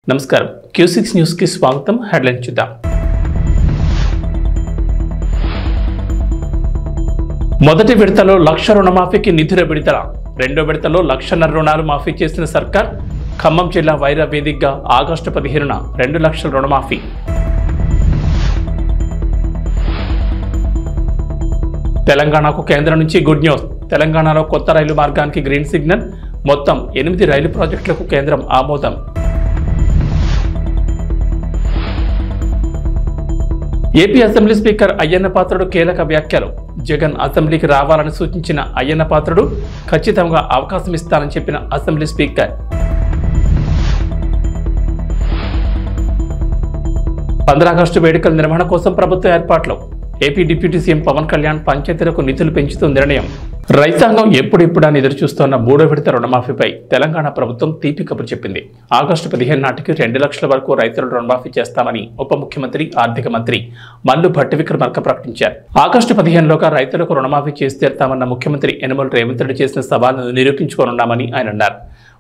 నమస్కారం Q6 news కి స్వాగతం. హెడ్లైన్ చూద్దాం. మొదటి విడతలో 1,00,000 రుణమాఫీకి నిధుల విడుదల. రెండో విడతలో 1,00,000 రుణాలు మాఫీ చేసిన సర్కార్. ఖమ్మం జిల్లా వైరా వేదికగా ఆగస్టు 15న 2 లక్షల రుణమాఫీ. తెలంగాణకు కేంద్రం నుంచి గుడ్ న్యూస్. తెలంగాణలో కొత్త రైలు మార్గానికి గ్రీన్ సిగ్నల్. మొత్తం 8 రైలు ప్రాజెక్టులకు కేంద్రం ఆమోదం. AP assembly speaker Ayyanna Patrudu కీలక వ్యాఖ్యలు. జగన్ అసెంబ్లీకి రావాలని సూచించిన అయ్యన్న పాత్రుడు ఖచ్చితంగా అవకాశం ఇస్తానని చెప్పిన అసెంబ్లీ స్పీకర్. 15 ఆగస్టు వేడుకల నిర్వహణ కోసం ప్రభుత్వ ఏర్పాట్లు. AP deputy CM Pawan Kalyan పంచాయతీలకు నిధులు పెంచుతూ నిర్ణయం. రైతాంగం ఎప్పుడెప్పుడని ఎదురుచూస్తున్న 3వ విడత రుణమాఫీపై తెలంగాణ ప్రభుత్వం తీపి కబురు చెప్పింది. ఆగస్టు 15 నాటికి 2 లక్షల వరకు రైతుల రుణమాఫీ చేస్తామని ఉప ముఖ్యమంత్రి ఆర్థిక మంత్రి మల్లు భట్టి విక్రమార్క ప్రకటించారు. ఆగస్టు 15లోగా రైతులకు రుణమాఫీ చేసి తీరుతామన్న ముఖ్యమంత్రి యనమల రేవంత్ రెడ్డి చేసిన సవాల్ను నిరూపించుకోనున్నామని ఆయన అన్నారు.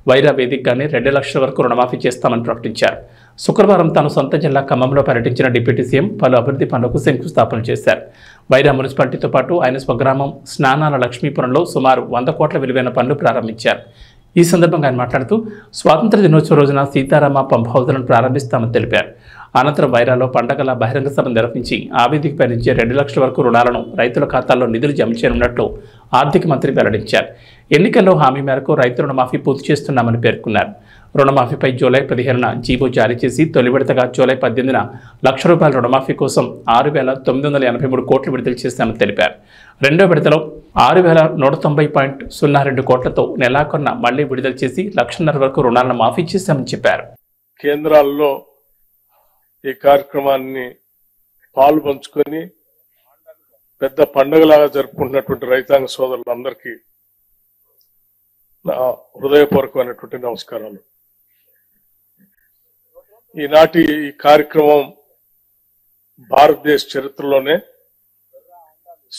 వైరా వేదికగానే 2 లక్షల వరకు రుణమాఫీ చేస్తామని ప్రకటించారు. శుక్రవారం తాను సొంత జిల్లా ఖమ్మంలో పర్యటించిన డిప్యూటీ సీఎం పలు అభివృద్ధి పనులకు శంకుస్థాపన చేశారు. వైరా మున్సిపాలిటీతో పాటు ఆయన స్వగ్రామం స్నానాల లక్ష్మీపురంలో సుమారు 100 కోట్ల విలువైన పనులు ప్రారంభించారు. ఈ సందర్భంగా ఆయన మాట్లాడుతూ స్వాతంత్ర దినోత్సవ రోజున సీతారామ పంప్ హౌజులను ప్రారంభిస్తామని తెలిపారు. అనంతరం వైరాలో పండగల బహిరంగ సభ నిర్వహించి ఆ వేదికపై నుంచి 2 లక్షల వరకు రుణాలను రైతుల ఖాతాల్లో నిధులు జమ చేయనున్నట్లు ఆర్థిక మంత్రి వెల్లడించారు. ఎన్నికల్లో హామీ మేరకు రైతు రుణమాఫీ పూర్తి చేస్తున్నామని పేర్కొన్నారు. రుణమాఫీపై జూలై 15న జీవో జారీ చేసి తొలి విడతగా జూలై 18న ₹1,00,000 రుణమాఫీ కోసం 6,983 కోట్లు విడుదల చేశామని తెలిపారు. రెండో విడతలో 6,190.02 కోట్లతో నెలాఖరున మళ్లీ విడుదల చేసి 1,00,000 వరకు రుణాలను మాఫీ చేశామని చెప్పారు. కేంద్రాల్లో ఈ కార్యక్రమాన్ని పాలు పంచుకొని పెద్ద పండుగలాగా జరుపుకుంటున్నటువంటి రైతాంగ సోదరులందరికీ నా హృదయపూర్వకమైనటువంటి నమస్కారాలు. ఈనాటి ఈ కార్యక్రమం భారతదేశ చరిత్రలోనే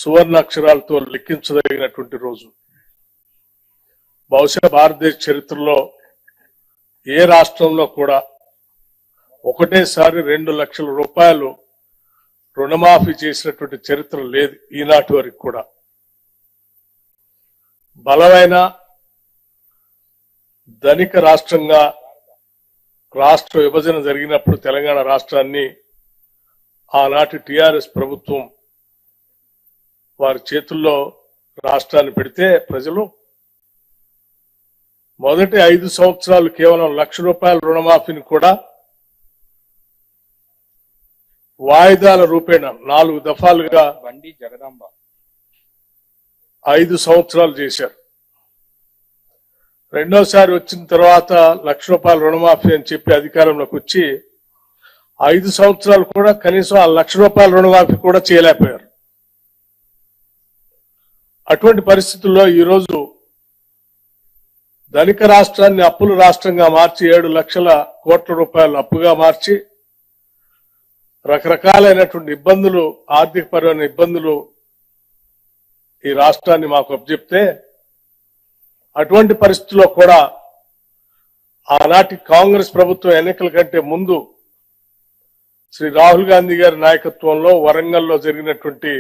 సువర్ణాక్షరాలతో లిఖించదగినటువంటి రోజు. బహుశా భారతదేశ చరిత్రలో ఏ రాష్ట్రంలో కూడా ఒకటేసారి 2 లక్షల రూపాయలు రుణమాఫీ చేసినటువంటి చరిత్ర లేదు ఈనాటి వరకు కూడా. బలమైన ధనిక రాష్ట్రంగా రాష్ట్ర విభజన జరిగినప్పుడు తెలంగాణ రాష్ట్రాన్ని ఆనాటి టిఆర్ఎస్ ప్రభుత్వం వారి చేతుల్లో రాష్ట్రాన్ని పెడితే ప్రజలు మొదటి 5 సంవత్సరాలు కేవలం ₹1,00,000 రుణమాఫీని కూడా వాయిదాల రూపేణ 4 దఫాలుగా 5 సంవత్సరాలు చేశారు. రెండోసారి వచ్చిన తర్వాత ₹1,00,000 రుణమాఫీ అని చెప్పి అధికారంలోకి వచ్చి 5 సంవత్సరాలు కూడా కనీసం ఆ ₹1,00,000 రుణమాఫీ కూడా చేయలేకపోయారు. అటువంటి పరిస్థితుల్లో ఈరోజు ధనిక రాష్ట్రాన్ని అప్పుల రాష్ట్రంగా మార్చి 7 లక్షల కోట్ల రూపాయలు అప్పుగా మార్చి రకరకాలైనటువంటి ఇబ్బందులు, ఆర్థికపరమైన ఇబ్బందులు ఈ రాష్ట్రాన్ని మాకు అప్పచెప్తే అటువంటి పరిస్థితుల్లో కూడా ఆనాటి కాంగ్రెస్ ప్రభుత్వం ఎన్నికల కంటే ముందు శ్రీ రాహుల్ గాంధీ గారి నాయకత్వంలో వరంగల్లో జరిగినటువంటి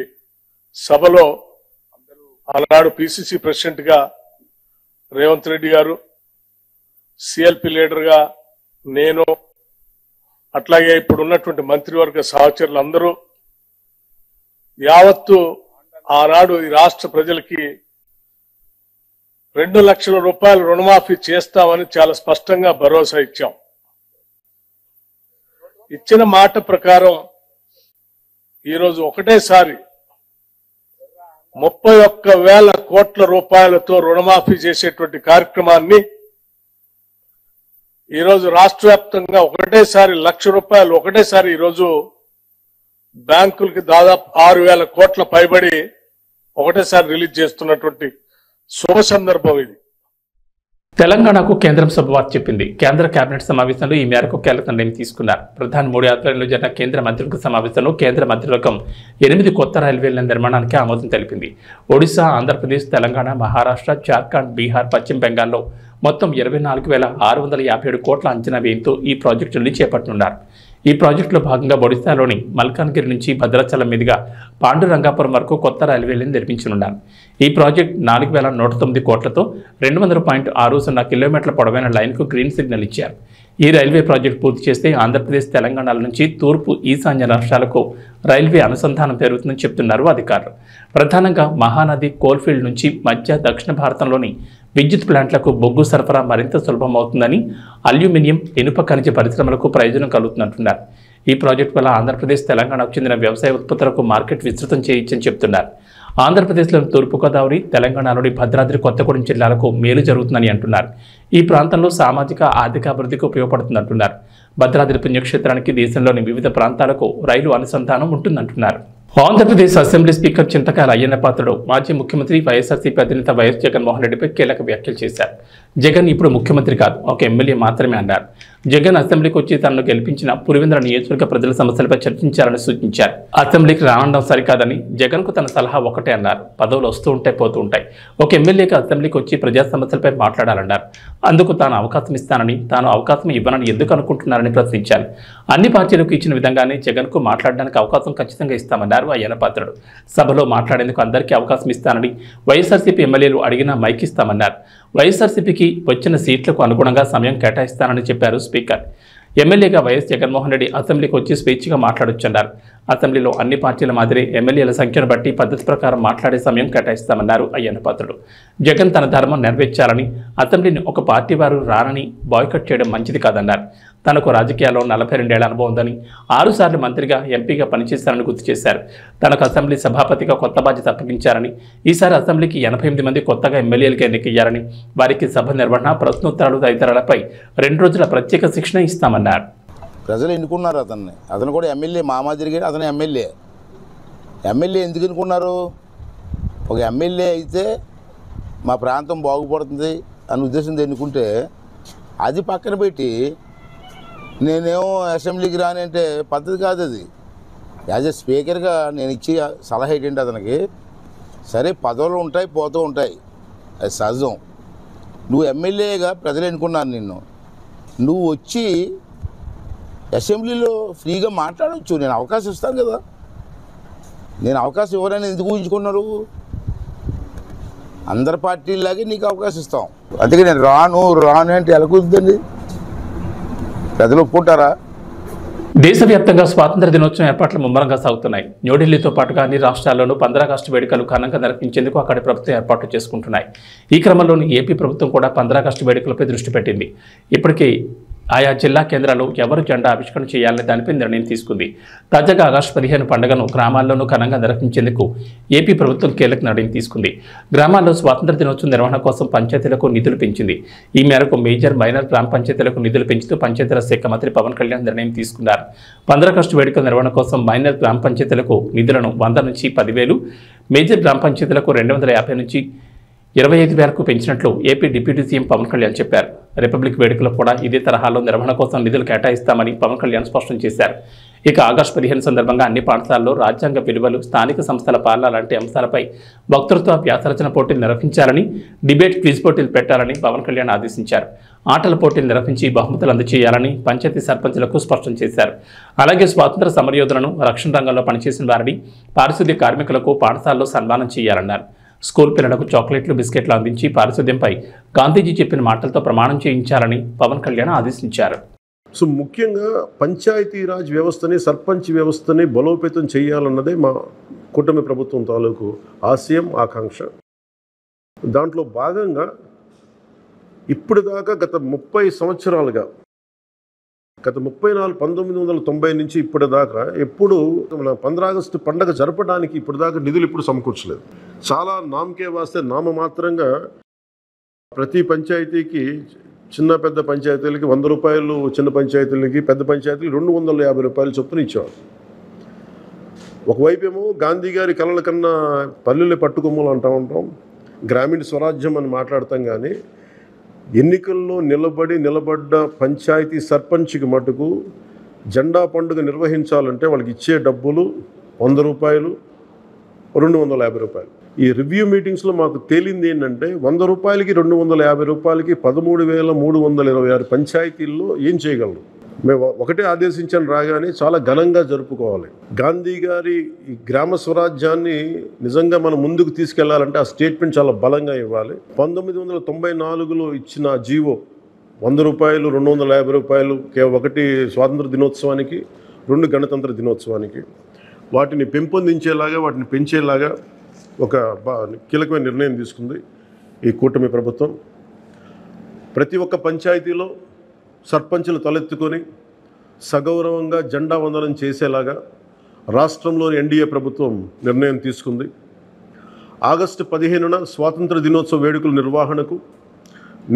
సభలో ఆనాడు పిసిసి ప్రెసిడెంట్ గా రేవంత్ రెడ్డి గారు, సిఎల్పి లీడర్ గా నేను, అట్లాగే ఇప్పుడు ఉన్నటువంటి మంత్రివర్గ సహచరులందరూ యావత్తు ఆనాడు ఈ రాష్ట్ర ప్రజలకి 2 లక్షల రూపాయలు రుణమాఫీ చేస్తామని చాలా స్పష్టంగా భరోసా ఇచ్చాం. ఇచ్చిన మాట ప్రకారం ఈరోజు ఒకటేసారి 31,000 కోట్ల రూపాయలతో రుణమాఫీ చేసేటువంటి కార్యక్రమాన్ని ఈరోజు రాష్ట్ర వ్యాప్తంగా ఒకటేసారి ₹1,00,000 ఒకటేసారి ఈరోజు బ్యాంకులకి దాదాపు 6,000 కోట్ల పైబడి ఒకటేసారి రిలీజ్ చేస్తున్నటువంటి శుభ సందర్భం ఇది. తెలంగాణకు కేంద్రం శుభవార్త చెప్పింది. కేంద్ర కేబినెట్ సమావేశంలో ఈ మేరకు కీలక నిర్ణయం తీసుకున్నారు. ప్రధాని మోడీ ఆధ్వర్యంలో జరిగిన కేంద్ర మంత్రివర్గ సమావేశంలో కేంద్ర మంత్రివర్గం 8 కొత్త రైల్వేల నిర్మాణానికి ఆమోదం తెలిపింది. ఒడిశా, ఆంధ్రప్రదేశ్, తెలంగాణ, మహారాష్ట్ర, జార్ఖండ్, బీహార్, పశ్చిమ బెంగాల్లో మొత్తం 24,657 కోట్ల అంచనా వ్యయంతో ఈ ప్రాజెక్టుల్ని చేపట్టనున్నారు. ఈ ప్రాజెక్టులో భాగంగా ఒడిశాలోని మల్కాన్గిరి నుంచి భద్రాచలం మీదుగా పాండురంగాపురం వరకు కొత్త రైల్వేలను నిర్మించనున్నారు. ఈ ప్రాజెక్ట్ 4,109 కోట్లతో 200.60 కిలోమీటర్ల పొడవైన లైన్కు గ్రీన్ సిగ్నల్ ఇచ్చారు. ఈ రైల్వే ప్రాజెక్టు పూర్తి చేస్తే ఆంధ్రప్రదేశ్, తెలంగాణల నుంచి తూర్పు, ఈశాన్య రాష్ట్రాలకు రైల్వే అనుసంధానం పెరుగుతుందని చెప్తున్నారు అధికారులు. ప్రధానంగా మహానది, కోల్ఫీల్డ్ నుంచి మధ్య, దక్షిణ భారతంలోని విద్యుత్ ప్లాంట్లకు బొగ్గు సరఫరా మరింత సులభమవుతుందని, అల్యూమినియం, ఇనుప ఖనిజ పరిశ్రమలకు ప్రయోజనం కలుగుతున్నట్టున్నారు. ఈ ప్రాజెక్టు వల్ల ఆంధ్రప్రదేశ్, తెలంగాణకు చెందిన వ్యవసాయ ఉత్పత్తులకు మార్కెట్ విస్తృతం చేయొచ్చని చెప్తున్నారు. ఆంధ్రప్రదేశ్లోని తూర్పుగోదావరి, తెలంగాణలోని భద్రాద్రి కొత్తగూడెం జిల్లాలకు మేలు జరుగుతుందని అంటున్నారు. ఈ ప్రాంతంలో సామాజిక, ఆర్థిక అభివృద్ధికి ఉపయోగపడుతుందంటున్నారు. భద్రాద్రి పుణ్యక్షేత్రానికి దేశంలోని వివిధ ప్రాంతాలకు రైలు అనుసంధానం ఉంటుందంటున్నారు. ఆంధ్రప్రదేశ్ అసెంబ్లీ స్పీకర్ చింతకాయల అయ్యన్న పాత్రుడు మాజీ ముఖ్యమంత్రి వైఎస్ఆర్సీపీ అధినేత వైఎస్ జగన్మోహన్ రెడ్డిపై కీలక వ్యాఖ్యలు చేశారు. జగన్ ఇప్పుడు ముఖ్యమంత్రి కాదు, ఒక ఎమ్మెల్యే మాత్రమే అన్నారు. జగన్ అసెంబ్లీకి వచ్చి తనను గెలిపించిన పులివెందుల నియోజకవర్గ ప్రజల సమస్యలపై చర్చించాలని సూచించారు. అసెంబ్లీకి రావడం సరికాదని జగన్కు తన సలహా ఒకటే అన్నారు. పదవులు వస్తూ ఉంటాయి, పోతూ ఉంటాయి. ఒక ఎమ్మెల్యేగా అసెంబ్లీకి వచ్చి ప్రజా సమస్యలపై మాట్లాడాలన్నారు. అందుకు తాను అవకాశం ఇస్తానని, తాను అవకాశం ఇవ్వనని ఎందుకు అనుకుంటున్నారని ప్రశ్నించారు. అన్ని పార్టీలకు ఇచ్చిన విధంగానే జగన్కు మాట్లాడడానికి అవకాశం ఖచ్చితంగా ఇస్తామన్నారు అయ్యన్న పాత్రుడు. సభలో మాట్లాడేందుకు అందరికీ అవకాశం ఇస్తానని, వైఎస్ఆర్సీపీ ఎమ్మెల్యేలు అడిగినా మైక్ ఇస్తామన్నారు. వైఎస్ఆర్సీపీకి వచ్చిన సీట్లకు అనుగుణంగా సమయం కేటాయిస్తానని చెప్పారు స్పీకర్. ఎమ్మెల్యేగా వైఎస్ జగన్మోహన్ రెడ్డి అసెంబ్లీకి వచ్చి స్వేచ్ఛగా మాట్లాడొచ్చన్నారు. అసెంబ్లీలో అన్ని పార్టీల మాదిరి ఎమ్మెల్యేల సంఖ్యను బట్టి పద్ధతి ప్రకారం మాట్లాడే సమయం కేటాయిస్తామన్నారు అయ్యన్న పాత్రుడు. జగన్ తన ధర్మం నెరవేర్చాలని, అసెంబ్లీని ఒక పార్టీ వారు రానని బాయ్కట్ చేయడం మంచిది కాదన్నారు. తనకు రాజకీయాల్లో 42 ఏళ్ల అనుభవం ఉందని, 6 సార్లు మంత్రిగా, ఎంపీగా పనిచేశారని గుర్తు చేశారు. తనకు అసెంబ్లీ సభాపతిగా కొత్త బాధ్యత అప్పగించారని, ఈసారి అసెంబ్లీకి 88 మంది కొత్తగా ఎమ్మెల్యేలుగా ఎన్నికయ్యారని, వారికి సభ నిర్వహణ, ప్రశ్నోత్తరాలు తదితరాలపై 2 రోజుల ప్రత్యేక శిక్షణ ఇస్తామన్నారు. ప్రజలు ఎన్నుకున్నారు అతన్ని. అతను కూడా ఎమ్మెల్యే, మా మాదిరిగా అతను ఎమ్మెల్యే. ఎమ్మెల్యే ఎందుకు ఎన్నుకున్నారు? ఒక ఎమ్మెల్యే అయితే మా ప్రాంతం బాగుపడుతుంది అనే ఉద్దేశంతో ఎన్నుకుంటే, అది పక్కన పెట్టి నేనేమో అసెంబ్లీకి రాని అంటే పద్ధతి కాదు అది. యాజ్ ఎ స్పీకర్గా నేను ఇచ్చే సలహా ఏంటంటే అతనికి, సరే పదవులు ఉంటాయి, పోతూ ఉంటాయి, అది సహజం. నువ్వు ఎమ్మెల్యేగా ప్రజలు ఎన్నుకున్నారు నిన్ను. నువ్వు వచ్చి అసెంబ్లీలో ఫ్రీగా మాట్లాడవచ్చు. నేను అవకాశం ఇస్తాను కదా. నేను అవకాశం ఇవ్వరని ఎందుకు ఊహించుకున్నారు? అందరి పార్టీలాగే నీకు అవకాశం ఇస్తాం. అందుకే నేను రాను అంటే ఎలా కుదురుతుంది? ప్రజలు ఒప్పుకుంటారా? దేశవ్యాప్తంగా స్వాతంత్ర దినోత్సవం ఏర్పాట్లు ముమ్మరంగా సాగుతున్నాయి. న్యూఢిల్లీతో పాటుగా అన్ని రాష్ట్రాల్లోనూ 15 ఆగస్టు వేడుకలు ఘనంగా నిర్వహించేందుకు అక్కడి ప్రభుత్వం ఏర్పాట్లు చేసుకుంటున్నాయి. ఈ క్రమంలోని ఏపీ ప్రభుత్వం కూడా 15 ఆగస్టు వేడుకలపై దృష్టి పెట్టింది. ఇప్పటికీ ఆయా జిల్లా కేంద్రాల్లో ఎవరు జెండా ఆవిష్కరణ చేయాలనే దానిపై నిర్ణయం తీసుకుంది. తాజాగా ఆగస్టు 15 పండుగను గ్రామాల్లోనూ ఘనంగా నిర్వహించేందుకు ఏపీ ప్రభుత్వం కీలక నిర్ణయం తీసుకుంది. గ్రామాల్లో స్వాతంత్ర దినోత్సవం నిర్వహణ కోసం పంచాయతీలకు నిధులు పెంచింది. ఈ మేరకు మేజర్, మైనర్ గ్రామ పంచాయతీలకు నిధులు పెంచుతూ పంచాయతీరాజ్ శాఖ మంత్రి పవన్ కళ్యాణ్ నిర్ణయం తీసుకున్నారు. 15 ఆగస్టు వేడుకల నిర్వహణ కోసం మైనర్ గ్రామ పంచాయతీలకు నిధులను 100 నుంచి 10,000, మేజర్ గ్రామ పంచాయతీలకు 250 నుంచి 25 వరకు పెంచినట్లు AP deputy CM Pawan Kalyan చెప్పారు. రిపబ్లిక్ వేడుకలు కూడా ఇదే తరహాలో నిర్వహణ కోసం నిధులు కేటాయిస్తామని పవన్ కళ్యాణ్ స్పష్టం చేశారు. ఇక ఆగస్టు 15 సందర్భంగా అన్ని పాఠశాలల్లో రాజ్యాంగ విలువలు, స్థానిక సంస్థల పాలన లాంటి అంశాలపై వక్తృత్వ, వ్యాసరచన పోటీలు నిర్వహించాలని, డిబేట్, క్విజ్ పోటీలు పెట్టాలని పవన్ కళ్యాణ్ ఆదేశించారు. ఆటల పోటీలు నిర్వహించి బహుమతులు అందజేయాలని పంచాయతీ సర్పంచులకు స్పష్టం చేశారు. అలాగే స్వాతంత్ర సమరయోధులను, రక్షణ రంగంలో పనిచేసిన వారిని, పారిశుద్ధ్య కార్మికులకు పాఠశాలలో సన్మానం చేయాలన్నారు. స్కూల్ పిల్లలకు చాక్లెట్లు, బిస్కెట్లు అందించి పారిశుద్ధ్యంపై గాంధీజీ చెప్పిన మాటలతో ప్రమాణం చేయించాలని పవన్ కళ్యాణ్ ఆదేశించారు. సో ముఖ్యంగా పంచాయతీరాజ్ వ్యవస్థని, సర్పంచ్ వ్యవస్థని బలోపేతం చేయాలన్నదే మా కూటమి ప్రభుత్వం తాలూకు ఆశయం, ఆకాంక్ష. దాంట్లో భాగంగా ఇప్పుడు దాకా గత 30 సంవత్సరాలుగా, గత 1990 నుంచి ఇప్పటిదాకా ఎప్పుడు మన 15 ఆగస్టు పండుగ జరపడానికి ఇప్పటిదాకా నిధులు ఇప్పుడు సమకూర్చలేదు. చాలా నామకే వాస్తే నామమాత్రంగా ప్రతి పంచాయతీకి, చిన్న పెద్ద పంచాయతీలకి 100 రూపాయలు, చిన్న పంచాయతీలకి, పెద్ద పంచాయతీలకి 250 రూపాయలు చొప్పున ఇచ్చేవారు. ఒకవైపు ఏమో గాంధీ గారి కలల కన్నా పల్లెలే పట్టుకొమ్మలు అంటూ ఉంటాం, గ్రామీణ స్వరాజ్యం అని మాట్లాడతాం. కానీ ఎన్నికల్లో నిలబడ్డ పంచాయతీ సర్పంచ్కి మటుకు జెండా పండుగ నిర్వహించాలంటే వాళ్ళకి ఇచ్చే డబ్బులు 100 రూపాయలు, 250 రూపాయలు. ఈ రివ్యూ మీటింగ్స్లో మాకు తేలింది ఏంటంటే 100 రూపాయలకి 250 రూపాయలకి 13,326 పంచాయతీల్లో ఏం చేయగలరు? మేము ఒకటే ఆదేశించాను, రాగానే చాలా ఘనంగా జరుపుకోవాలి. గాంధీ గారి ఈ గ్రామ స్వరాజ్యాన్ని నిజంగా మనం ముందుకు తీసుకెళ్లాలంటే ఆ స్టేట్మెంట్ చాలా బలంగా ఇవ్వాలి. 1994లో ఇచ్చిన జీవో 100 రూపాయలు, 250 రూపాయలు, ఒకటి స్వాతంత్ర దినోత్సవానికి, 2 గణతంత్ర దినోత్సవానికి, వాటిని పెంపొందించేలాగా, వాటిని పెంచేలాగా ఒక కీలకమైన నిర్ణయం తీసుకుంది ఈ కూటమి ప్రభుత్వం. ప్రతి ఒక్క పంచాయతీలో సర్పంచులు తలెత్తుకొని సగౌరవంగా జెండా వందనం చేసేలాగా రాష్ట్రంలోని ఎన్డీఏ ప్రభుత్వం నిర్ణయం తీసుకుంది. ఆగస్టు 15న స్వాతంత్ర దినోత్సవ వేడుకల నిర్వహణకు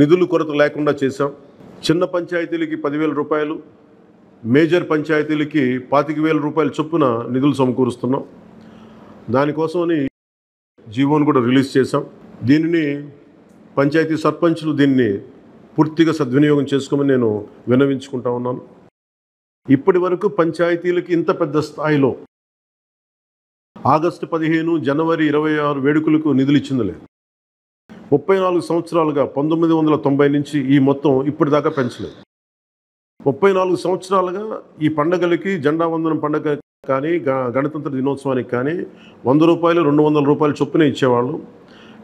నిధులు కొరత లేకుండా చేశాం. చిన్న పంచాయతీలకి 10,000 రూపాయలు, మేజర్ పంచాయతీలకి 25,000 రూపాయల చొప్పున నిధులు సమకూరుస్తున్నాం. దానికోసమని జీవోను కూడా రిలీజ్ చేశాం. దీనిని పంచాయతీ సర్పంచులు దీన్ని పూర్తిగా సద్వినియోగం చేసుకోమని నేను విన్నవించుకుంటా ఉన్నాను. ఇప్పటి వరకు పంచాయతీలకి ఇంత పెద్ద స్థాయిలో ఆగస్టు 15, జనవరి 26 వేడుకలకు నిధులు ఇచ్చింది లేదు. 34 సంవత్సరాలుగా 1990 నుంచి ఈ మొత్తం ఇప్పటిదాకా పెంచలేదు. 34 సంవత్సరాలుగా ఈ పండగలకి, జెండా వందనం పండగ కానీ, గణతంత్ర దినోత్సవానికి కానీ 100 రూపాయలు, 200 రూపాయలు చొప్పున ఇచ్చేవాళ్ళు.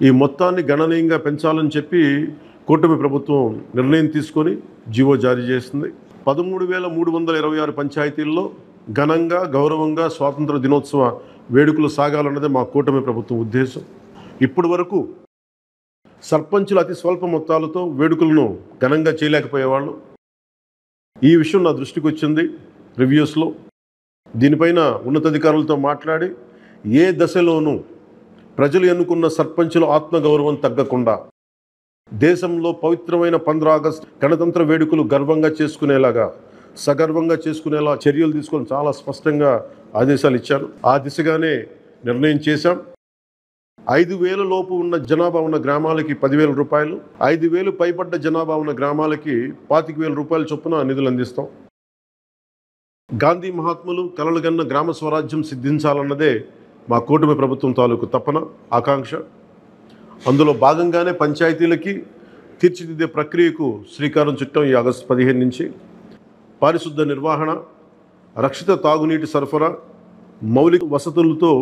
ఈ మొత్తాన్ని గణనీయంగా పెంచాలని చెప్పి కూటమి ప్రభుత్వం నిర్ణయం తీసుకొని జీవో జారీ చేసింది. 13,326 పంచాయతీల్లో ఘనంగా, గౌరవంగా స్వాతంత్ర దినోత్సవ వేడుకలు సాగాలన్నదే మా కూటమి ప్రభుత్వం ఉద్దేశం. ఇప్పటి వరకు సర్పంచులు అతి స్వల్ప మొత్తాలతో వేడుకలను ఘనంగా చేయలేకపోయేవాళ్ళు. ఈ విషయం నా దృష్టికి వచ్చింది రివ్యూస్లో. దీనిపైన ఉన్నతాధికారులతో మాట్లాడి ఏ దశలోనూ ప్రజలు ఎన్నుకున్న సర్పంచుల ఆత్మగౌరవం తగ్గకుండా దేశంలో పవిత్రమైన 15 ఆగస్టు గణతంత్ర వేడుకలు గర్వంగా చేసుకునేలాగా, సగర్వంగా చేసుకునేలా చర్యలు తీసుకొని చాలా స్పష్టంగా ఆదేశాలు ఇచ్చాను. ఆ దిశగానే నిర్ణయం చేశాం. 5,000 లోపు ఉన్న జనాభా ఉన్న గ్రామాలకి 10,000 రూపాయలు, 5,000 పైబడ్డ జనాభా ఉన్న గ్రామాలకి 25,000 రూపాయల చొప్పున నిధులు అందిస్తాం. గాంధీ మహాత్ములు కలలుగన్న గ్రామ స్వరాజ్యం సిద్ధించాలన్నదే మా కూటమి ప్రభుత్వం తాలూకు తపన, ఆకాంక్ష. అందులో భాగంగానే పంచాయతీలకి తీర్చిదిద్దే ప్రక్రియకు శ్రీకారం చుట్టాం. ఈ ఆగస్టు 15 నుంచి పారిశుద్ధ నిర్వహణ, రక్షిత తాగునీటి సరఫరా, మౌలిక వసతులతో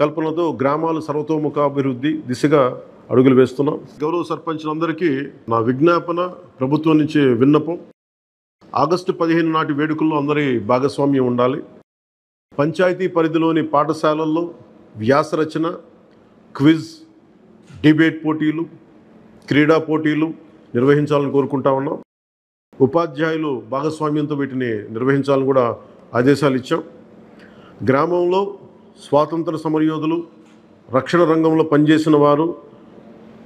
కల్పనతో గ్రామాల సర్వతోముఖాభివృద్ధి దిశగా అడుగులు వేస్తున్నాం. గౌరవ సర్పంచులందరికీ నా విజ్ఞాపన, ప్రభుత్వం నుంచి విన్నపం, ఆగస్టు 15 నాటి వేడుకల్లో అందరి భాగస్వామ్యం ఉండాలి. పంచాయతీ పరిధిలోని పాఠశాలల్లో వ్యాసరచన, క్విజ్, డిబేట్ పోటీలు, క్రీడా పోటీలు నిర్వహించాలని కోరుకుంటా ఉన్నాం. ఉపాధ్యాయులు భాగస్వామ్యంతో వీటిని నిర్వహించాలని కూడా ఆదేశాలు ఇచ్చాం. గ్రామంలో స్వాతంత్ర సమరయోధులు, రక్షణ రంగంలో పనిచేసిన వారు,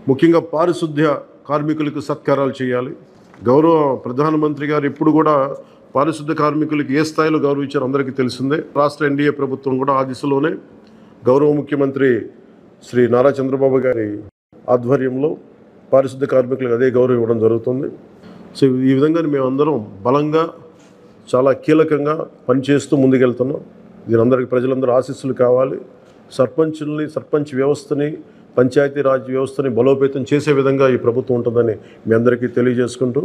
ముఖ్యంగా పారిశుద్ధ్య కార్మికులకు సత్కారాలు చేయాలి. గౌరవ ప్రధానమంత్రి గారు ఇప్పుడు కూడా పారిశుద్ధ్య కార్మికులకి ఏ స్థాయిలో గౌరవించారో అందరికీ తెలిసిందే. రాష్ట్ర ఎన్డీఏ ప్రభుత్వం కూడా ఆ దిశలోనే గౌరవ ముఖ్యమంత్రి శ్రీ నారా చంద్రబాబు గారి ఆధ్వర్యంలో పారిశుద్ధ్య కార్మికులకు అదే గౌరవం ఇవ్వడం జరుగుతుంది. సో ఈ విధంగా మేమందరం బలంగా, చాలా కీలకంగా పనిచేస్తూ ముందుకెళ్తున్నాం. దీని అందరికీ ప్రజలందరూ ఆశీస్సులు కావాలి. సర్పంచుల్ని, సర్పంచ్ వ్యవస్థని, పంచాయతీరాజ్ వ్యవస్థని బలోపేతం చేసే విధంగా ఈ ప్రభుత్వం ఉంటుందని మీ అందరికీ తెలియజేసుకుంటూ,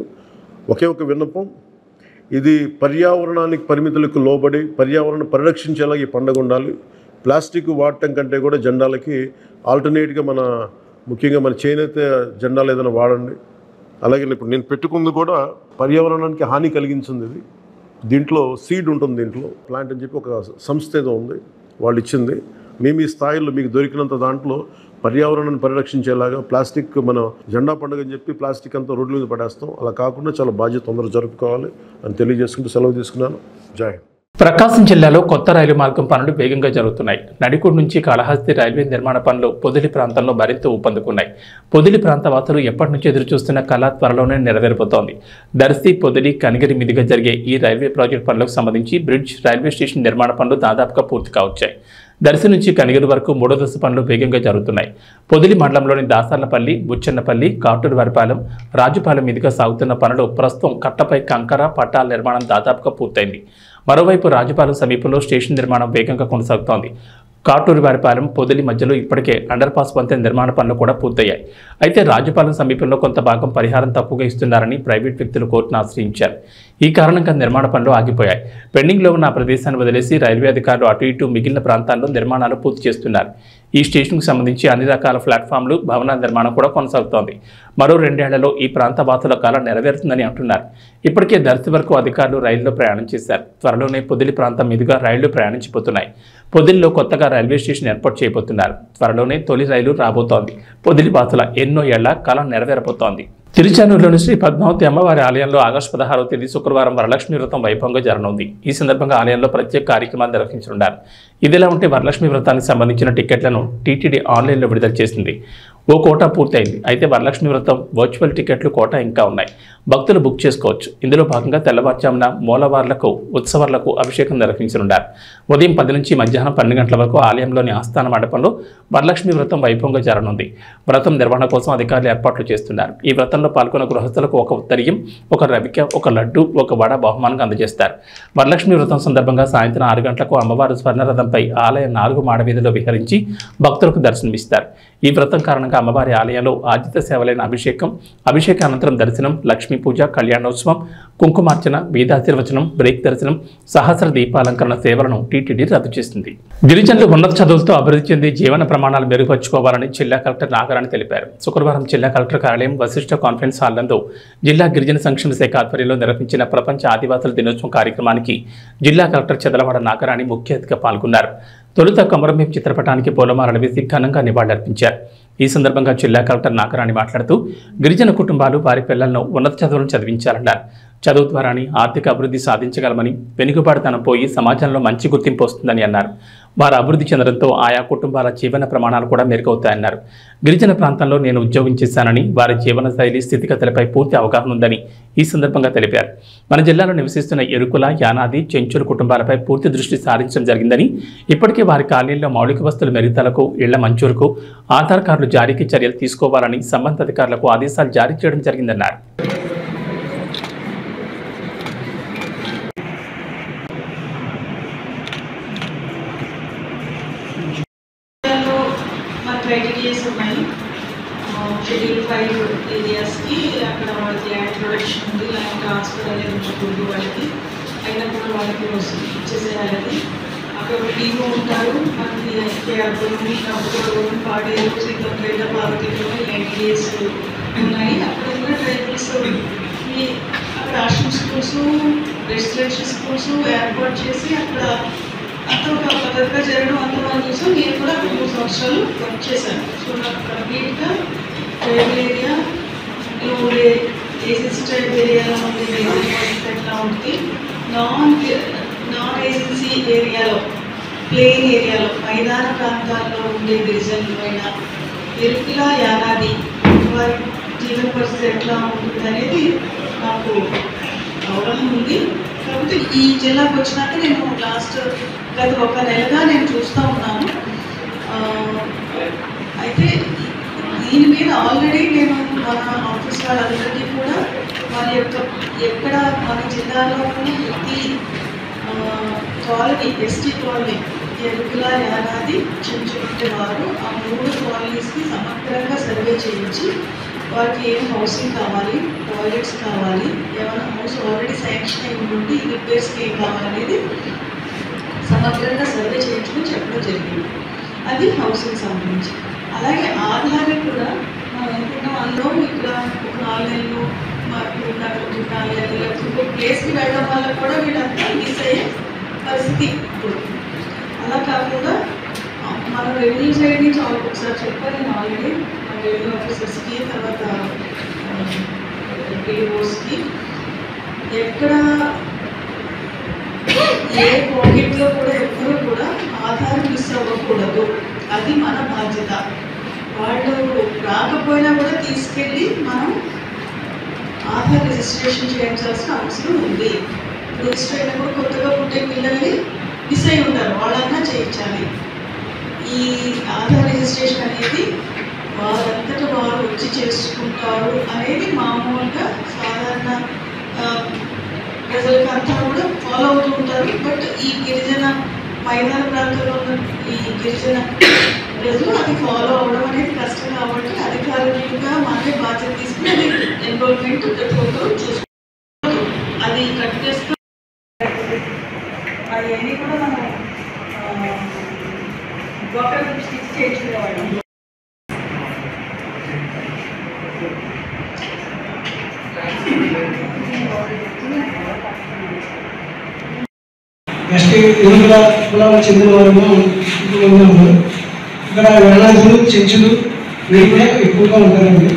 ఒకే ఒక విన్నపం, ఇది పర్యావరణానికి పరిమితులకు లోబడి పర్యావరణం పరిరక్షించేలా ఈ పండుగ ఉండాలి. ప్లాస్టిక్ వాడటం కంటే కూడా జెండాలకి ఆల్టర్నేట్గా ముఖ్యంగా మన చేనేత జెండాలు ఏదైనా వాడండి. అలాగే ఇప్పుడు నేను పెట్టుకుంది కూడా పర్యావరణానికి హాని కలిగించింది. ఇది దీంట్లో సీడ్ ఉంటుంది, దీంట్లో ప్లాంట్ అని చెప్పి ఒక సంస్థ ఏదో ఉంది, వాళ్ళు ఇచ్చింది. మేము ఈ స్థాయిలో మీకు దొరికినంత దాంట్లో పర్యావరణాన్ని పరిరక్షించేలాగా ప్లాస్టిక్, మన జెండా పండుగ అని చెప్పి ప్లాస్టిక్ అంతా రోడ్ల మీద పడేస్తాం. అలా కాకుండా చాలా బాధ్యత తొందరగా జరుపుకోవాలి అని తెలియజేసుకుంటూ సెలవు తీసుకున్నాను. జై హింద్. ప్రకాశం జిల్లాలో కొత్త రైలు మార్గం పనులు వేగంగా జరుగుతున్నాయి. నడికూడు నుంచి కాళహస్తి రైల్వే నిర్మాణ పనులు పొదిలి ప్రాంతంలో మరింత ఊపందుకున్నాయి. పొదిలి ప్రాంత వాసులు ఎప్పటి నుంచి ఎదురుచూస్తున్న కళ త్వరలోనే నెరవేరిపోతోంది. దర్శి, పొదిలి, కనిగిరి మీదుగా జరిగే ఈ రైల్వే ప్రాజెక్టు పనులకు సంబంధించి బ్రిడ్జ్, రైల్వే స్టేషన్ నిర్మాణ పనులు దాదాపుగా పూర్తి కావచ్చాయి. దర్శి నుంచి కనిగిరి వరకు 3వ దశ పనులు వేగంగా జరుగుతున్నాయి. పొదిలి మండలంలోని దాసర్లపల్లి, బుచ్చన్నపల్లి, కాటూరువారిపాలెం, రాజుపాలెం మీదుగా సాగుతున్న పనులు ప్రస్తుతం కట్టపై కంకర పట్టాల నిర్మాణం దాదాపుగా పూర్తయింది. మరోవైపు రాజుపాలెం సమీపంలో స్టేషన్ నిర్మాణం వేగంగా కొనసాగుతోంది. కాటూరువారిపాలెం, పొదిలి మధ్యలో ఇప్పటికే అండర్ పాస్ వంతెన నిర్మాణ పనులు కూడా పూర్తయ్యాయి. అయితే రాజుపాలెం సమీపంలో కొంత భాగం పరిహారం తప్పుగా ఇస్తున్నారని ప్రైవేట్ వ్యక్తులు కోర్టును ఆశ్రయించారు. ఈ కారణంగా నిర్మాణ పనులు ఆగిపోయాయి. పెండింగ్లో ఉన్న ఆ ప్రదేశాన్ని వదిలేసి రైల్వే అధికారులు అటు ఇటు మిగిలిన ప్రాంతాల్లో నిర్మాణాలు పూర్తి చేస్తున్నారు. ఈ స్టేషన్కు సంబంధించి అన్ని రకాల ప్లాట్ఫామ్లు, భవనాల నిర్మాణం కూడా కొనసాగుతోంది. మరో 2 ఏళ్లలో ఈ ప్రాంత వాసుల కళ నెరవేరుతుందని అంటున్నారు. ఇప్పటికే దర్శి వరకు అధికారులు రైల్లో ప్రయాణం చేశారు. త్వరలోనే పొదిలి ప్రాంతం మీదుగా రైళ్లు ప్రయాణించిపోతున్నాయి. పొదిలిలో కొత్తగా రైల్వే స్టేషన్ ఏర్పాటు చేయబోతున్నారు. త్వరలోనే తొలి రైలు రాబోతోంది. పొదిలి వాసుల ఎన్నో ఏళ్ల కళ నెరవేరబోతోంది. తిరుచానూరులోని శ్రీ పద్మావతి అమ్మవారి ఆలయంలో ఆగస్టు 16వ తేదీ శుక్రవారం వరలక్ష్మి వ్రతం వైభవంగా జరగనుంది. ఈ సందర్భంగా ఆలయంలో ప్రత్యేక కార్యక్రమాలు నిర్వహించనున్నారు. ఇదిలా ఉంటే వరలక్ష్మి వ్రతానికి సంబంధించిన టికెట్లను టీటీడీ ఆన్లైన్లో విడుదల చేసింది. ఓ కోటా పూర్తయింది. అయితే వరలక్ష్మి వ్రతం వర్చువల్ టికెట్లు కోటా ఇంకా ఉన్నాయి. భక్తులు బుక్ చేసుకోవచ్చు. ఇందులో భాగంగా తెల్లవారుజామున మూలవార్లకు, ఉత్సవాలకు అభిషేకం నిర్వహించనున్నారు. ఉదయం 10 నుంచి మధ్యాహ్నం 12 గంటల వరకు ఆలయంలోని ఆస్థాన మండపంలో వరలక్ష్మి వ్రతం వైభవంగా జరగనుంది. వ్రతం నిర్వహణ కోసం అధికారులు ఏర్పాట్లు చేస్తున్నారు. ఈ వ్రతంలో పాల్గొన్న గృహస్థులకు ఒక ఉత్తరీయం, ఒక రవిక, ఒక లడ్డు, ఒక వడ బహుమానంగా అందజేస్తారు. వరలక్ష్మి వ్రతం సందర్భంగా సాయంత్రం 6 గంటలకు అమ్మవారు స్వర్ణరథంపై ఆలయ 4 మాడ వీధిలో విహరించి భక్తులకు దర్శనమిస్తారు. ఈ వ్రతం కారణంగా అమ్మవారి ఆలయంలో ఆజిత సేవలైన అభిషేకానంతరం దర్శనం, లక్ష్మీ పూజ, కళ్యాణోత్సవం, కుంకుమార్చన, వేదాశీర్వచనం, బ్రేక్ దర్శనం, సహస్ర దీపాలంకరణ సేవలను టీటీడీ రద్దు చేసింది. గిరిజనులు ఉన్నత చదువులతో అభివృద్ధి చెంది జీవన ప్రమాణాలు మెరుగుపరుచుకోవాలని జిల్లా కలెక్టర్ నాగరాణి తెలిపారు. శుక్రవారం జిల్లా కలెక్టర్ కార్యాలయం వశిష్ఠ కాన్ఫరెన్స్ హాల్లో జిల్లా గిరిజన సంక్షేమ శాఖ ఆధ్వర్యంలో నిర్వహించిన ప్రపంచ ఆదివాసుల దినోత్సవం కార్యక్రమానికి జిల్లా కలెక్టర్ చదలవాడ నాగరాణి ముఖ్య అతిథిగా పాల్గొన్నారు. తొలుత కొమరంభీం చిత్రపటానికి పూలమాలలు వేసి ఘనంగా నివాళులర్పించారు. ఈ సందర్భంగా జిల్లా కలెక్టర్ నాగరాణి మాట్లాడుతూ గిరిజన కుటుంబాలు వారి పిల్లలను ఉన్నత చదువులను చదివించాలన్నారు. చదువు ద్వారానే ఆర్థిక అభివృద్ధి సాధించగలమని, వెనుకబాటుతనం పోయి సమాజంలో మంచి గుర్తింపు వస్తుందని అన్నారు. వారు అభివృద్ధి చెందడంతో ఆయా కుటుంబాల జీవన ప్రమాణాలు కూడా మెరుగవుతాయన్నారు. గిరిజన ప్రాంతంలో నేను ఉద్యోగం చేశానని, వారి జీవన శైలి స్థితిగతులపై పూర్తి అవగాహన ఉందని ఈ సందర్భంగా తెలిపారు. మన జిల్లాలో నివసిస్తున్న ఎరుకుల, యానాది, చెంచుల కుటుంబాలపై పూర్తి దృష్టి సారించడం జరిగిందని, ఇప్పటికే వారి కాలనీల్లో మౌలిక వస్తువుల మెరుగుదలకు, ఇళ్ల మంజూరుకు ఆధార్ కార్డులు జారీకి చర్యలు తీసుకోవాలని సంబంధిత అధికారులకు ఆదేశాలు జారీ చేయడం జరిగిందన్నారు. క్రైటీరియాస్ ఉన్నాయి. షెడ్యూల్ 5 ఏరియాస్కి అక్కడ వాళ్ళకి ల్యాండ్ ప్రొడక్షన్ ఉంది, ల్యాండ్ ట్రాన్స్ఫర్ అనేది ఉంటుంది. వాళ్ళకి అయినప్పుడు వాళ్ళకి ఇచ్చేసేయాలి. అది అక్కడ ఒక టీము ఉంటారు. మనకి కేఆర్పురం, కంపురం, పాడేరు, శ్రీకాకుళం, పార్వతీపురం ఎన్టీఎస్ ఉన్నాయి. అక్కడ కూడా ట్రైబల్స్ అక్కడ ఆశ్రమ్ స్కూల్స్, రెసిడెన్షియల్ స్కూల్స్ ఏర్పాటు చేసి అక్కడ అంత ఒక పద్ధతిగా జరగడం అంత మనం చూసాం. నేను కూడా 3 సంవత్సరాలు వర్క్ చేశాను. సో నాకు కంప్లీట్గా ట్రైబల్ ఏరియా ఉండే ఏజెన్సీ ట్రైబల్ ఏరియాలో ఉండే గిరిజన ఎట్లా ఉంటుంది, నాన్ ఏజెన్సీ ఏరియాలో, ప్లెయిన్ ఏరియాలో, మైదాన ప్రాంతాల్లో ఉండే గిరిజనులైన ఎరుకుల, యానాది వారి జీవన పరిస్థితి ఎట్లా ఉంటుంది అనేది నాకు అవగాహన ఉంది. కాబట్టి ఈ జిల్లాకు వచ్చినాక నేను గత 1 నెలగా నేను చూస్తూ ఉన్నాను. అయితే దీని మీద ఆల్రెడీ నేను మన ఆఫీస్ వాళ్ళందరికీ కూడా వారి యొక్క ఎక్కడ మన జిల్లాలో ఉన్న ప్రతి colony, ST colony, Erukula, Yanadi, చెంచుకుంటే వారు ఆ 3 కాలనీస్కి సమగ్రంగా సర్వే చేయించి వారికి ఏం హౌసింగ్ కావాలి, టాయిలెట్స్ కావాలి, ఏమైనా హౌస్ ఆల్రెడీ శాంక్షన్ అయి ఉండి రిపేర్స్కి ఏం కావాలనేది సమగ్రంగా సర్వే చేయించుకుని చెప్పడం జరిగింది. అది హౌసింగ్ సంబంధించి. అలాగే ఆధార్ కూడా మనం అనుకున్నాం. అందులో ఇక్కడ ఒక 4 నెలలు మాకు 4 నెలలు లేకపోతే ప్లేస్కి వెళ్ళడం వల్ల కూడా వీళ్ళంతా మిస్ అయ్యే పరిస్థితి ఇప్పుడు. అలా కాకుండా మన రెవెన్యూ సైడ్ నుంచి ఒకసారి చెప్పాను నేను ఆల్రెడీ రెవెన్యూ ఆఫీసర్స్కి, తర్వాత పిఓస్కి, ఎక్కడ ఏ పాకెట్లో కూడా ఎప్పుడూ కూడా ఆధార్ మిస్ అవ్వకూడదు. అది మన బాధ్యత. వాళ్ళు రాకపోయినా కూడా తీసుకెళ్ళి మనం ఆధార్ రిజిస్ట్రేషన్ చేయించాల్సిన అవసరం ఉంది. రిజిస్టర్ అయినప్పుడు కొత్తగా పుట్టే పిల్లల్ని మిస్ అయి ఉంటారు, వాళ్ళన్నా చేయించాలి. ఈ ఆధార్ రిజిస్ట్రేషన్ అనేది వారంతటా వారు వచ్చి చేసుకుంటారు అనేది మామూలుగా సాధారణ ప్రజలకంతా కూడా ఫాలో అవుతూ ఉంటారు. బట్ ఈ గిరిజన మైదాన ప్రాంతంలో ఉన్న ఈ గిరిజన ప్రజలు అది ఫాలో అవడం అనేది కష్టం కాబట్టి అధికారులుగా మాకే బాధ్యత తీసుకుని అది ఎన్రోల్మెంట్ ప్రతి ఒక్కరు చూసుకుంటారు. అది కంటిన్యూస్గా అవన్నీ కూడా మనం డాక్టర్ స్టిచ్ చేయించుకునేవాళ్ళం. నెక్స్ట్ ఎరువుల కులాలకు చెందిన వారు ఉన్నారు. ఇక్కడ వేలాదులు చర్చిలు వీళ్ళు కూడా ఎక్కువగా ఉంటారండి.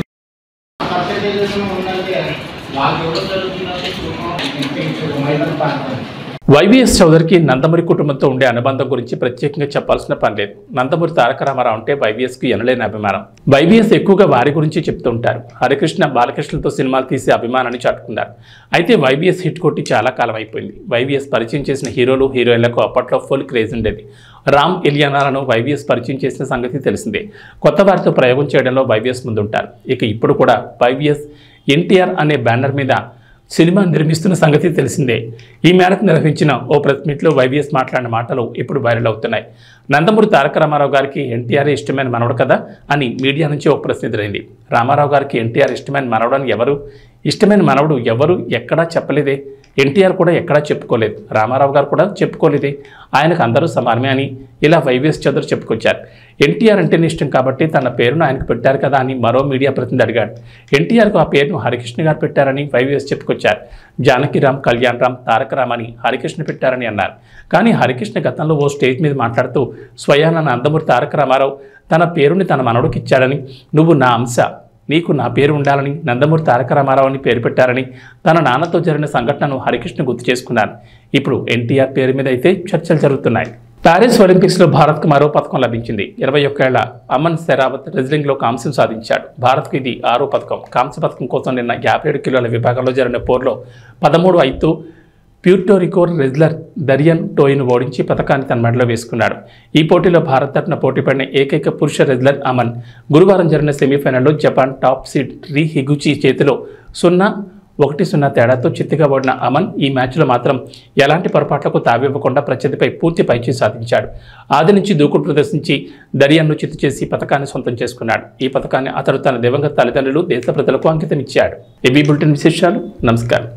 వైవిఎస్ చౌదరికి నందమూరి కుటుంబంతో ఉండే అనుబంధం గురించి ప్రత్యేకంగా చెప్పాల్సిన పని లేదు. నందమూరి తారక రామారావు అంటే వైవిఎస్కి ఎనలేని అభిమానం. వైవిఎస్ ఎక్కువగా వారి గురించి చెప్తూ ఉంటారు. హరికృష్ణ బాలకృష్ణతో సినిమాలు తీసే అభిమానాన్ని చాటుకున్నారు. అయితే వైవిఎస్ హిట్ కొట్టి చాలా కాలం అయిపోయింది. వైవిఎస్ పరిచయం చేసిన హీరోలు హీరోయిన్లకు అప్పట్లో ఫుల్ క్రేజ్ ఉండేది. రామ్ ఇలియానాలను వైవిఎస్ పరిచయం చేసిన సంగతి తెలిసిందే. కొత్త వారితో ప్రయోగం చేయడంలో వైవిఎస్ ముందుంటారు. ఇక ఇప్పుడు కూడా వైవిఎస్ ఎన్టీఆర్ అనే బ్యానర్ మీద సినిమా నిర్మిస్తున్న సంగతి తెలిసిందే. ఈ మేరకు నిర్వహించిన ఓ ప్రెస్ మీట్లో వైవిఎస్ మాట్లాడిన మాటలు ఇప్పుడు వైరల్ అవుతున్నాయి. నందమూరి తారక రామారావు గారికి ఎన్టీఆర్ ఇష్టమైన మనవడు కదా అని మీడియా నుంచి ఒక ప్రశ్న ఎదురైంది. రామారావు గారికి ఎన్టీఆర్ ఇష్టమైన మనవడు అని ఇష్టమైన మనవడు ఎవరు ఎక్కడా చెప్పలేదే. ఎన్టీఆర్ కూడా ఎక్కడా చెప్పుకోలేదు. రామారావు గారు కూడా చెప్పుకోలేదే. ఆయనకు అందరూ సమానమే అని ఇలా వైవిఎస్ చౌదరి చెప్పుకొచ్చారు. ఎన్టీఆర్ అంటేనే ఇష్టం కాబట్టి తన పేరును ఆయనకు పెట్టారు కదా అని మరో మీడియా ప్రతినిధి అడిగాడు. ఎన్టీఆర్కు ఆ పేరును హరికృష్ణ గారు పెట్టారని వైవిఎస్ చెప్పుకొచ్చారు. జానకిరామ్, కళ్యాణ్ రామ్, తారక రామ్ అని హరికృష్ణ పెట్టారని అన్నారు. కానీ హరికృష్ణ గతంలో ఓ స్టేజ్ మీద మాట్లాడుతూ స్వయాన నందమూరి తారక రామారావు తన పేరుని తన మనవడికి ఇచ్చాడని, నువ్వు నా అంశ, నీకు నా పేరు ఉండాలని నందమూరి తారక రామారావు అని పేరు పెట్టారని తన నాన్నతో జరిగిన సంఘటనను హరికృష్ణ గుర్తు చేసుకున్నారు. ఇప్పుడు ఎన్టీఆర్ పేరు మీద అయితే చర్చలు జరుగుతున్నాయి. ప్యారిస్ ఒలింపిక్స్లో భారత్కు మరో పథకం లభించింది. 21 ఏళ్ల అమన్ సెరావత్ రెజ్లింగ్లో కాంస్యం సాధించాడు. భారత్కు ఇది 6వ పథకం. కాంస్య పథకం కోసం నిన్న 57 కిలోల విభాగంలో జరిగిన పోరులో 13-5తో ప్యూర్టోరికో రెజ్లర్ దరియన్ టోయిను ఓడించి పథకాన్ని తన మెడలో వేసుకున్నాడు. ఈ పోటీలో భారత్ తరపున పోటీపడిన ఏకైక పురుష రెజ్లర్ అమన్. గురువారం జరిగిన సెమీఫైనల్లో Japan top seed Rei Higuchi చేతిలో 0-1 తేడాతో చిత్తుగా ఓడిన అమన్ ఈ మ్యాచ్లో మాత్రం ఎలాంటి పొరపాట్లకు తావివ్వకుండా ప్రత్యర్థిపై పూర్తి పైచేయి సాధించాడు. ఆది నుంచి దూకుడు ప్రదర్శించి దరియన్ను చిత్తు చేసి పథకాన్ని సొంతం చేసుకున్నాడు. ఈ పథకాన్ని అతడు తన దివంగత తల్లిదండ్రులు, దేశ ప్రజలకు అంకితం ఇచ్చాడు. ఏబీ బులెటిన్ విశేషాలు. నమస్కారం.